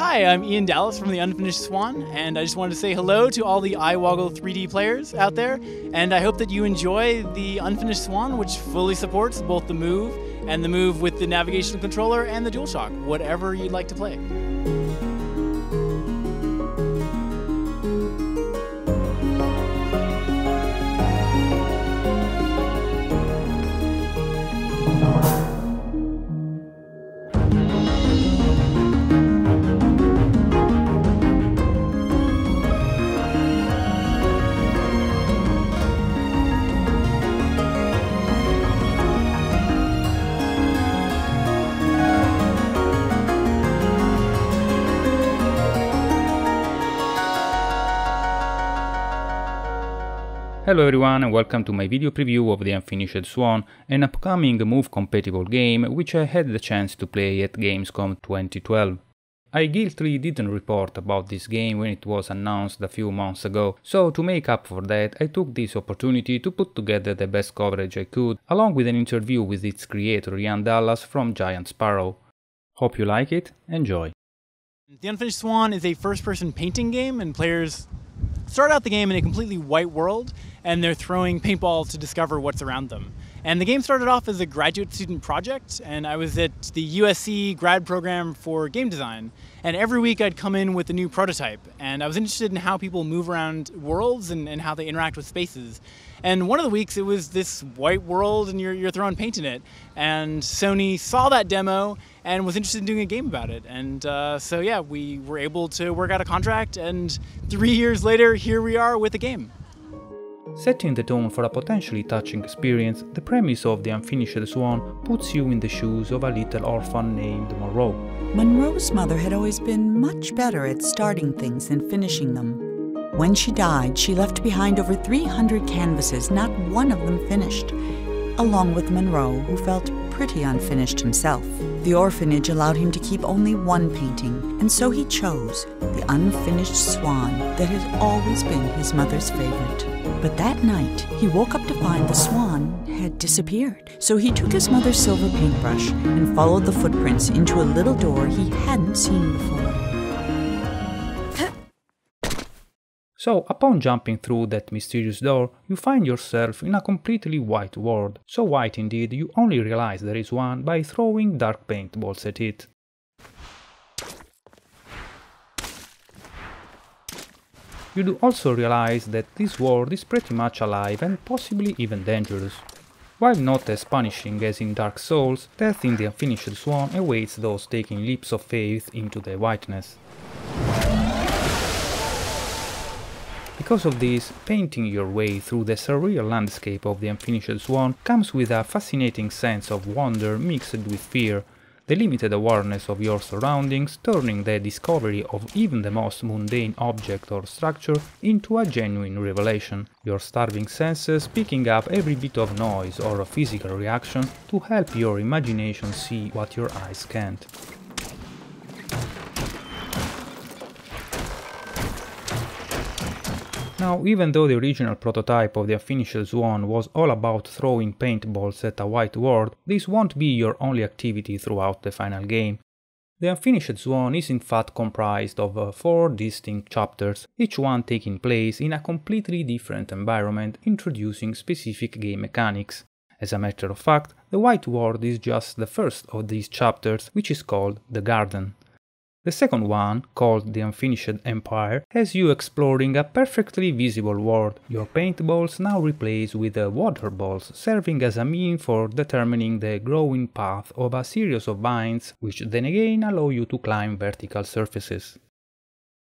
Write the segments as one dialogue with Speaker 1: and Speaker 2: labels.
Speaker 1: Hi, I'm Ian Dallas from the Unfinished Swan, and I just wanted to say hello to all the iWoggle 3D players out there, and I hope that you enjoy the Unfinished Swan, which fully supports both the Move and the Move with the navigation controller and the DualShock, whatever you'd like to play.
Speaker 2: Hello everyone and welcome to my video preview of the Unfinished Swan, an upcoming Move-compatible game which I had the chance to play at GamesCom 2012. I guiltily didn't report about this game when it was announced a few months ago, so to make up for that I took this opportunity to put together the best coverage I could, along with an interview with its creator Ian Dallas from Giant Sparrow. Hope you like it, enjoy!
Speaker 1: The Unfinished Swan is a first-person painting game, and players start out the game in a completely white world, and they're throwing paintballs to discover what's around them. And the game started off as a graduate student project, and I was at the USC grad program for game design, and every week I'd come in with a new prototype, and I was interested in how people move around worlds and how they interact with spaces. And one of the weeks it was this white world and you're throwing paint in it, and Sony saw that demo and was interested in doing a game about it. And so yeah, we were able to work out a contract, and 3 years later here we are with a game.
Speaker 2: Setting the tone for a potentially touching experience, the premise of The Unfinished Swan puts you in the shoes of a little orphan named Monroe.
Speaker 3: Monroe's mother had always been much better at starting things than finishing them. When she died, she left behind over 300 canvases, not one of them finished, along with Monroe, who felt pretty unfinished himself. The orphanage allowed him to keep only one painting, and so he chose the Unfinished Swan that had always been his mother's favorite. But that night, he woke up to find the swan had disappeared. So he took his mother's silver paintbrush and followed the footprints into a little door he hadn't seen before.
Speaker 2: So, upon jumping through that mysterious door, you find yourself in a completely white world. So white indeed, you only realize there is one by throwing dark paintballs at it. You do also realize that this world is pretty much alive and possibly even dangerous. While not as punishing as in Dark Souls, death in the Unfinished Swan awaits those taking leaps of faith into the whiteness. Because of this, painting your way through the surreal landscape of the Unfinished Swan comes with a fascinating sense of wonder mixed with fear, the limited awareness of your surroundings turning the discovery of even the most mundane object or structure into a genuine revelation, your starving senses picking up every bit of noise or a physical reaction to help your imagination see what your eyes can't. Now, even though the original prototype of the Unfinished Swan was all about throwing paintballs at a white world, this won't be your only activity throughout the final game. The Unfinished Swan is in fact comprised of 4 distinct chapters, each one taking place in a completely different environment, introducing specific game mechanics. As a matter of fact, the white world is just the first of these chapters, which is called the Garden. The second one, called The Unfinished Empire, has you exploring a perfectly visible world, your paintballs now replaced with water balls, serving as a means for determining the growing path of a series of vines, which then again allow you to climb vertical surfaces.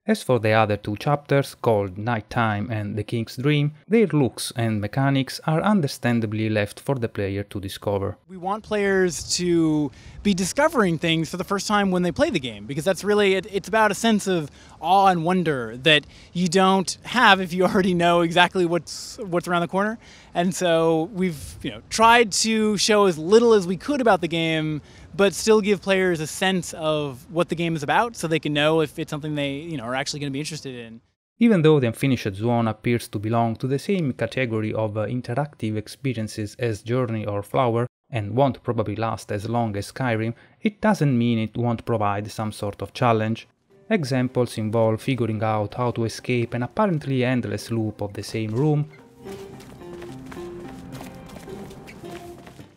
Speaker 2: As for the other 2 chapters, called Nighttime and The King's Dream, their looks and mechanics are understandably left for the player to discover.
Speaker 1: We want players to be discovering things for the first time when they play the game, because that's really, it's about a sense of awe and wonder that you don't have if you already know exactly what's around the corner. And so we've tried to show as little as we could about the game, but still give players a sense of what the game is about, so they can know if it's something they are actually going to be interested in.
Speaker 2: Even though the Unfinished Swan appears to belong to the same category of interactive experiences as Journey or Flower, and won't probably last as long as Skyrim, it doesn't mean it won't provide some sort of challenge. Examples involve figuring out how to escape an apparently endless loop of the same room,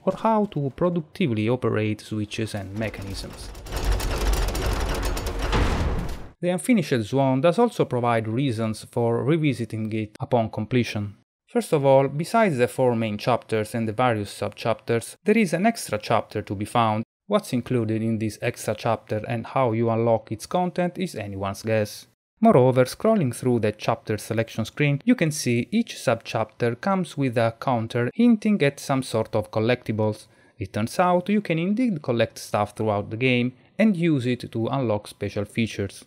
Speaker 2: or how to productively operate switches and mechanisms. The Unfinished Swan does also provide reasons for revisiting it upon completion. First of all, besides the 4 main chapters and the various sub-chapters, there is an extra chapter to be found. What's included in this extra chapter and how you unlock its content is anyone's guess. Moreover, scrolling through the chapter selection screen, you can see each sub-chapter comes with a counter hinting at some sort of collectibles. It turns out you can indeed collect stuff throughout the game and use it to unlock special features.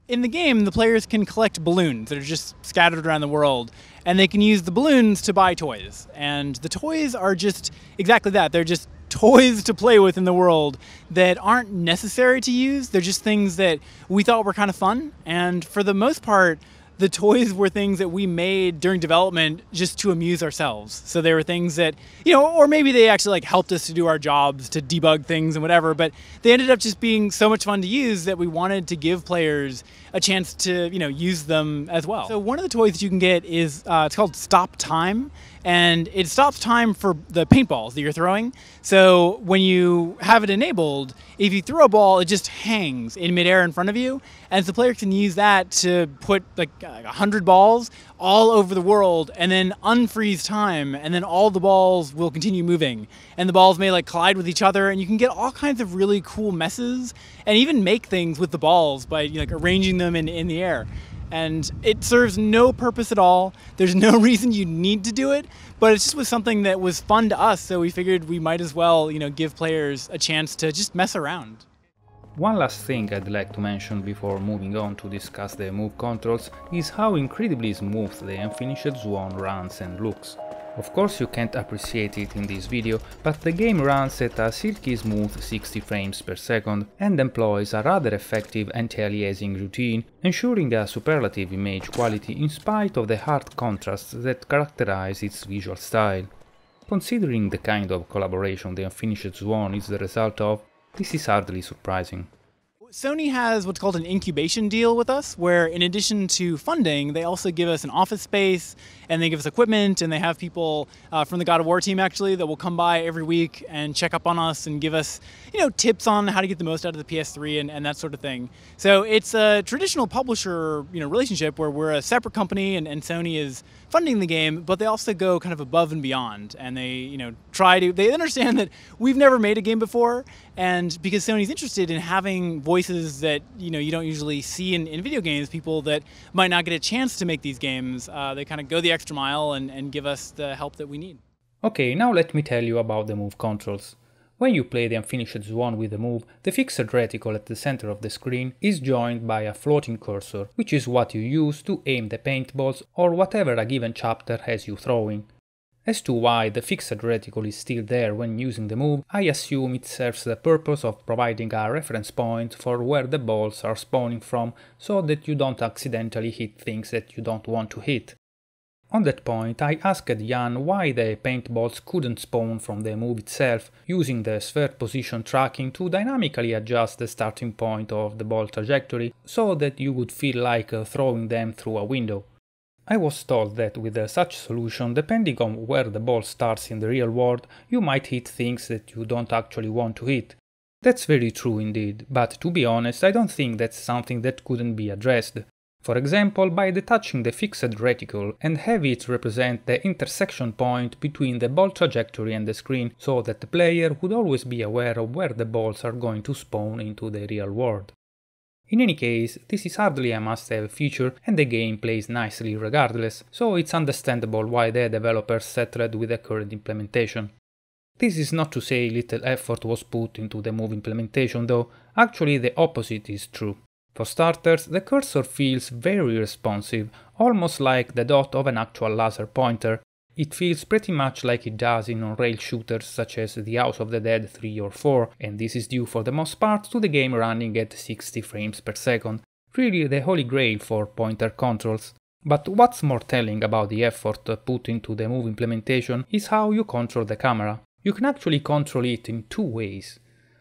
Speaker 1: In the game, the players can collect balloons that are just scattered around the world, and they can use the balloons to buy toys. And the toys are just exactly that. They're just toys to play with in the world that aren't necessary to use. They're just things that we thought were kind of fun. And for the most part, the toys were things that we made during development just to amuse ourselves. So they were things that, or maybe they actually like helped us to do our jobs, to debug things and whatever, but they ended up just being so much fun to use that we wanted to give players a chance to, use them as well. So one of the toys that you can get is, it's called Stop Time, and it stops time for the paintballs that you're throwing. So when you have it enabled, if you throw a ball, it just hangs in midair in front of you, and so the player can use that to put like 100 balls all over the world and then unfreeze time, and then all the balls will continue moving, and the balls may like collide with each other, and you can get all kinds of really cool messes and even make things with the balls by like arranging them in the air. And it serves no purpose at all. There's no reason you need to do it, but it just was something that was fun to us, so we figured we might as well, give players a chance to just mess around.
Speaker 2: One last thing I'd like to mention before moving on to discuss the move controls is how incredibly smooth the Unfinished Swan runs and looks. Of course you can't appreciate it in this video, but the game runs at a silky smooth 60 frames per second and employs a rather effective anti-aliasing routine, ensuring a superlative image quality in spite of the hard contrasts that characterize its visual style. Considering the kind of collaboration the Unfinished Swan is the result of, this is hardly surprising.
Speaker 1: Sony has what's called an incubation deal with us, where in addition to funding, they also give us an office space, and they give us equipment, and they have people from the God of War team actually that will come by every week and check up on us and give us, tips on how to get the most out of the PS3 and that sort of thing. So it's a traditional publisher, relationship where we're a separate company and Sony is funding the game, but they also go kind of above and beyond, and they, they understand that we've never made a game before, and because Sony's interested in having voices that, you don't usually see in video games, people that might not get a chance to make these games, they kind of go the extra mile and give us the help that we need.
Speaker 2: Okay, now let me tell you about the move controls. When you play the Unfinished Swan with the move, the fixed reticle at the center of the screen is joined by a floating cursor, which is what you use to aim the paintballs or whatever a given chapter has you throwing. As to why the fixed reticle is still there when using the move, I assume it serves the purpose of providing a reference point for where the balls are spawning from, so that you don't accidentally hit things that you don't want to hit. On that point, I asked Jan why the paintballs couldn't spawn from the move itself, using the sphere position tracking to dynamically adjust the starting point of the ball trajectory, so that you would feel like throwing them through a window. I was told that with such solution, depending on where the ball starts in the real world, you might hit things that you don't actually want to hit. That's very true indeed, but to be honest, I don't think that's something that couldn't be addressed. For example, by detaching the fixed reticle and have it represent the intersection point between the ball trajectory and the screen, so that the player would always be aware of where the balls are going to spawn into the real world. In any case, this is hardly a must-have feature and the game plays nicely regardless, so it's understandable why the developers settled with the current implementation. This is not to say little effort was put into the move implementation though, actually the opposite is true. For starters, the cursor feels very responsive, almost like the dot of an actual laser pointer. It feels pretty much like it does in on-rail shooters such as The House of the Dead 3 or 4, and this is due for the most part to the game running at 60 frames per second, really the holy grail for pointer controls. But what's more telling about the effort put into the move implementation is how you control the camera. You can actually control it in two ways.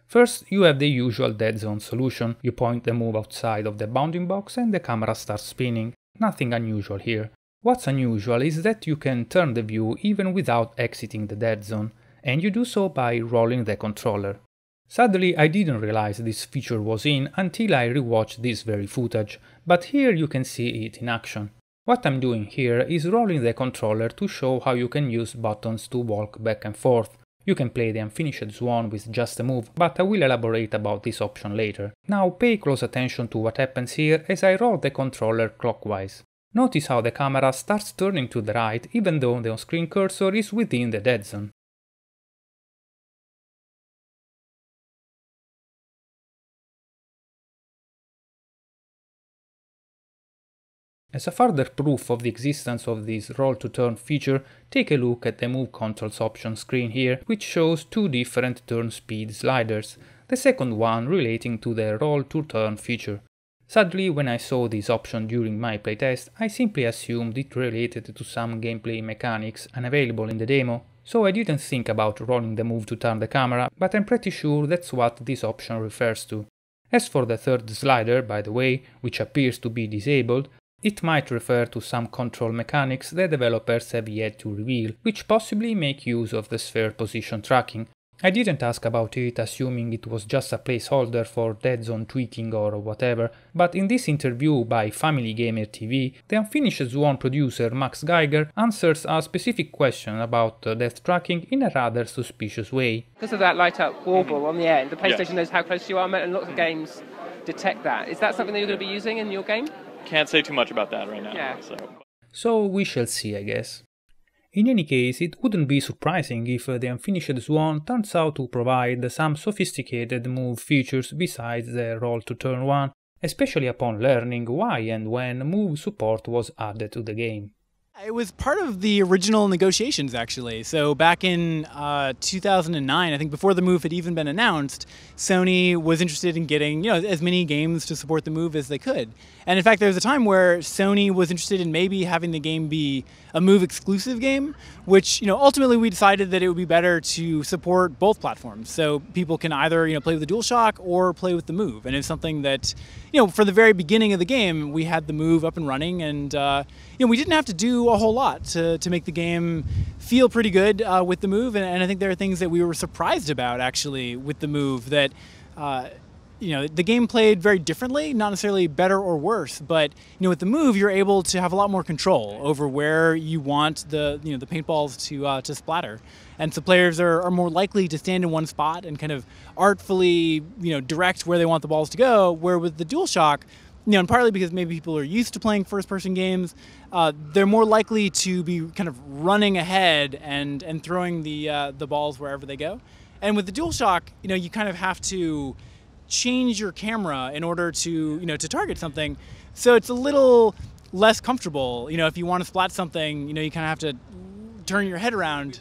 Speaker 2: First, you have the usual dead zone solution. You point the move outside of the bounding box and the camera starts spinning. Nothing unusual here. What's unusual is that you can turn the view even without exiting the dead zone, and you do so by rolling the controller. Sadly, I didn't realize this feature was in until I rewatched this very footage, but here you can see it in action. What I'm doing here is rolling the controller to show how you can use buttons to walk back and forth. You can play the Unfinished Swan with just a move, but I will elaborate about this option later. Now pay close attention to what happens here as I roll the controller clockwise. Notice how the camera starts turning to the right even though the on-screen cursor is within the dead zone. As a further proof of the existence of this roll to turn feature, take a look at the Move Controls option screen here, which shows two different turn speed sliders, the second one relating to the roll to turn feature. Sadly, when I saw this option during my playtest, I simply assumed it related to some gameplay mechanics unavailable in the demo, so I didn't think about rolling the move to turn the camera, but I'm pretty sure that's what this option refers to. As for the third slider, by the way, which appears to be disabled, it might refer to some control mechanics the developers have yet to reveal, which possibly make use of the sphere position tracking. I didn't ask about it, assuming it was just a placeholder for dead zone tweaking or whatever, but in this interview by Family Gamer TV, the Unfinished Swan producer Max Geiger answers a specific question about death tracking in a rather suspicious way.
Speaker 4: Because of that light up warble on the end, the PlayStation knows how close you are, and lots of games detect that. Is that something that you're going to be using in your game?
Speaker 5: Can't say too much about that right now.
Speaker 4: Yeah.
Speaker 2: So we shall see, I guess. In any case, it wouldn't be surprising if the Unfinished Swan turns out to provide some sophisticated move features besides the roll to turn one, especially upon learning why and when move support was added to the game.
Speaker 1: It was part of the original negotiations, actually. So back in 2009, I think before the move had even been announced, Sony was interested in getting as many games to support the move as they could. And in fact, there was a time where Sony was interested in maybe having the game be a move exclusive game, which ultimately we decided that it would be better to support both platforms, so people can either play with the DualShock or play with the move. And it's something that for the very beginning of the game, we had the move up and running, and we didn't have to do a whole lot to make the game feel pretty good with the move. And I think there are things that we were surprised about actually with the move that the game played very differently, not necessarily better or worse, but with the move you're able to have a lot more control over where you want the the paintballs to splatter. And so players are more likely to stand in one spot and kind of artfully direct where they want the balls to go, where with the DualShock, and partly because maybe people are used to playing first-person games, they're more likely to be kind of running ahead and throwing the balls wherever they go. And with the DualShock, you kind of have to change your camera in order to to target something, so it's a little less comfortable. If you want to splat something, you kind of have to turn your head around.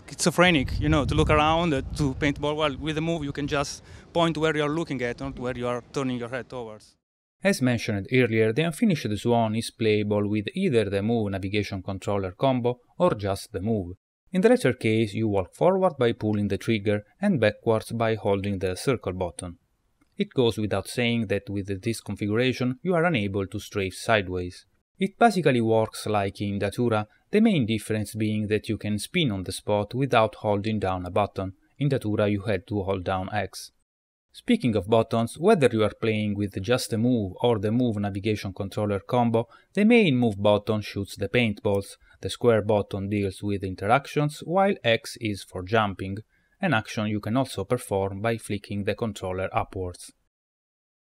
Speaker 6: Schizophrenic, to look around, to paintball. Well, with the move you can just point where you're looking at, not where you are turning your head towards.
Speaker 2: As mentioned earlier, the Unfinished Swan is playable with either the Move Navigation Controller combo or just the move. In the latter case, you walk forward by pulling the trigger and backwards by holding the circle button. It goes without saying that with this configuration you are unable to strafe sideways. It basically works like in Datura, the main difference being that you can spin on the spot without holding down a button. In Datura you had to hold down X. Speaking of buttons, whether you are playing with just the move or the Move Navigation Controller combo, the main move button shoots the paintballs, the square button deals with interactions, while X is for jumping, an action you can also perform by flicking the controller upwards.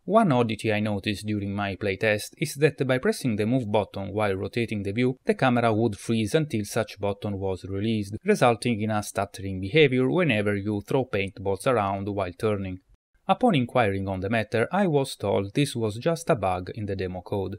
Speaker 2: One oddity I noticed during my playtest is that by pressing the move button while rotating the view, the camera would freeze until such button was released, resulting in a stuttering behavior whenever you throw paintballs around while turning. Upon inquiring on the matter, I was told this was just a bug in the demo code.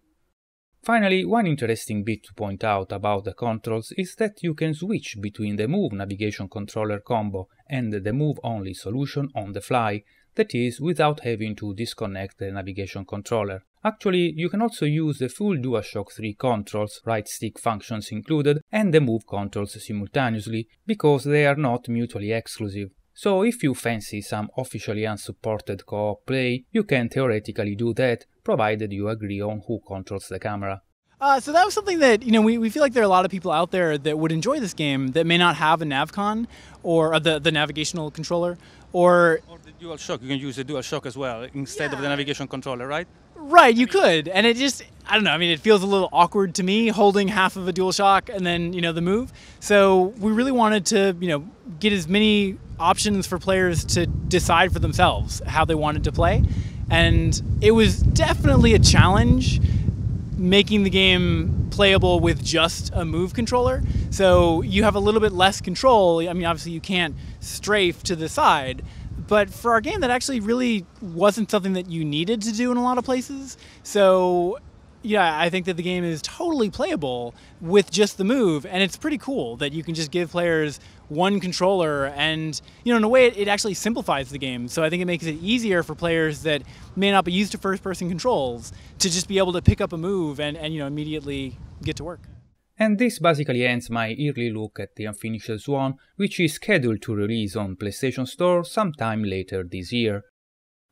Speaker 2: Finally, one interesting bit to point out about the controls is that you can switch between the Move Navigation Controller combo and the move-only solution on the fly, that is, without having to disconnect the navigation controller. Actually, you can also use the full DualShock 3 controls, right-stick functions included, and the move controls simultaneously, because they are not mutually exclusive. So if you fancy some officially unsupported co-op play, you can theoretically do that, provided you agree on who controls the camera.
Speaker 1: So that was something that, we feel like there are a lot of people out there that would enjoy this game that may not have a navcon or the navigational controller or
Speaker 6: the DualShock. You can use the DualShock as well instead of the navigation controller, right?
Speaker 1: Right, you could. And it just, I don't know, it feels a little awkward to me holding half of a DualShock and then, the move. So we really wanted to, get as many options for players to decide for themselves how they wanted to play. And it was definitely a challenge making the game playable with just a move controller. So you have a little bit less control. Obviously you can't strafe to the side, but for our game that actually really wasn't something that you needed to do in a lot of places. So yeah, I think that the game is totally playable with just the move, and it's pretty cool that you can just give players one controller, and in a way it actually simplifies the game. So I think it makes it easier for players that may not be used to first-person controls to just be able to pick up a move and immediately get to work.
Speaker 2: And this basically ends my early look at the Unfinished Swan, which is scheduled to release on PlayStation Store sometime later this year.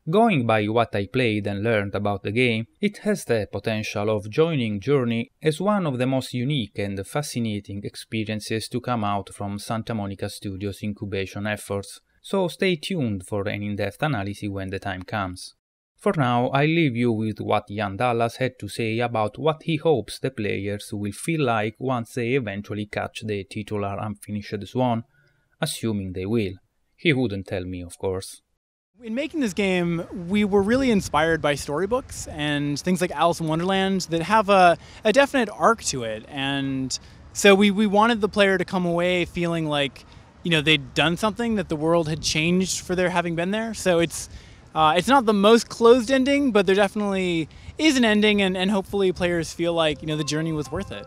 Speaker 2: Going by what I played and learned about the game, it has the potential of joining Journey as one of the most unique and fascinating experiences to come out from Santa Monica Studios' incubation efforts, so stay tuned for an in-depth analysis when the time comes. For now, I leave you with what Ian Dallas had to say about what he hopes the players will feel like once they eventually catch the titular Unfinished Swan, assuming they will. He wouldn't tell me, of course.
Speaker 1: In making this game, we were really inspired by storybooks and things like Alice in Wonderland that have a definite arc to it. And so we wanted the player to come away feeling like, they'd done something, that the world had changed for their having been there. So it's not the most closed ending, but there definitely is an ending, and hopefully players feel like, the journey was worth it.